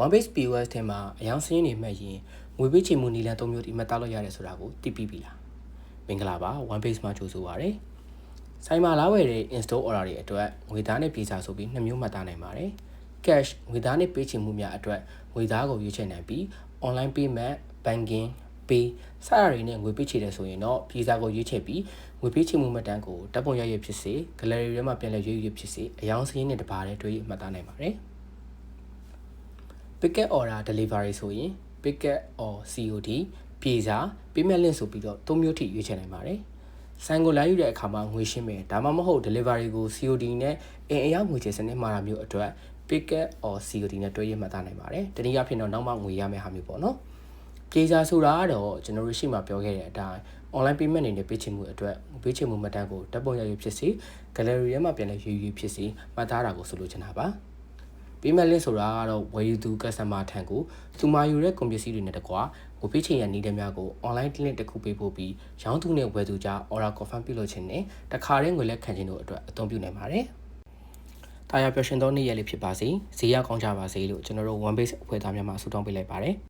OneBase POS ထဲမှာအယောင်စင်းနေမှတ်ရင်ငွေပေးချေမှုနည်းလမ်း၃မျိုးဒီမှတ်သားလို့ရတယ်ဆိုတာကိုသိပြီးပြီလားမင်္ဂလာပါ OneBase မှာကြိုဆိုပါရစေဆိုင်မှာလာဝယ်တဲ့ install order တွေအတွက်ငွေသားနဲ့ပြေစာဆိုပြီး2မျိုးမှတ်သားနိုင်ပါတယ် cash ငွေသားနဲ့ပေးချေမှုများအတွက်ငွေသားကိုရွေးချယ်နိုင်ပြီး online payment banking pay စတာတွေနဲ့ငွေပေးချေတယ်ဆိုရင်တော့ပြေစာကိုရွေးချယ်ပြီးငွေပေးချေမှုမှတ်တမ်းကိုဓာတ်ပုံရိုက်ရဖြစ်စေ gallery ထဲမှာပြန်လည်ရွေးရဖြစ်စေအယောင်စင်းနဲ့တပါးနဲ့တွေ့ရမှတ်သားနိုင်ပါတယ် pick up order delivery ဆိုရင် pick up or COD ပြေစာ payment link ဆိုပြီးတော့၃မျိုးထိရွေးချယ်နိုင်ပါတယ်။ဆိုင်ကိုလာယူတဲ့အခါမှာငွေရှင်းမယ်ဒါမှမဟုတ် delivery ကို COD နဲ့အရောက်ငွေချေစနစ်မှာတာမျိုးအတွက် pick up or COD နဲ့တွဲရမှတ်သားနိုင်ပါတယ်။တနည်းအားဖြင့်တော့နောက်မှငွေရမယ့်ဟာမျိုးပေါ့နော်။ပြေစာဆိုတာကတော့ကျွန်တော်တို့ရှိမှပြောခဲ့တဲ့အတိုင်း online payment တွေနဲ့ပေးချေမှုအတွက်ပေးချေမှုမှတ်တမ်းကိုဓာတ်ပုံရိုက်ဖြစ်စေ gallery ထဲမှာပြန်လည်ရွေးဖြစ်စေမှတ်သားတာကိုဆိုလိုချင်တာပါ။ payment link ဆိုတာကတော့ဝယ်ယူသူ customer ထံကိုသူမှာယူတဲ့ကုန်ပစ္စည်းတွေနဲ့တကွာငွေပေးချေရနည်းတဲ့များကို online link တစ်ခုပေးပို့ပြီးရောင်းသူနဲ့ဝယ်သူကြား order confirm ပြုလုပ်ခြင်းနဲ့တခါတည်းငွေလက်ခံခြင်းတို့အတွက်အသုံးပြုနိုင်ပါတယ်။တာယာပျော်ရွှင်သောနေ့ရက်လေးဖြစ်ပါစေ။ဈေးရကောင်းကြပါစေလို့ကျွန်တော်တို့ OneBase အဖွဲ့သားများမှဆုတောင်းပေးလိုက်ပါတယ်။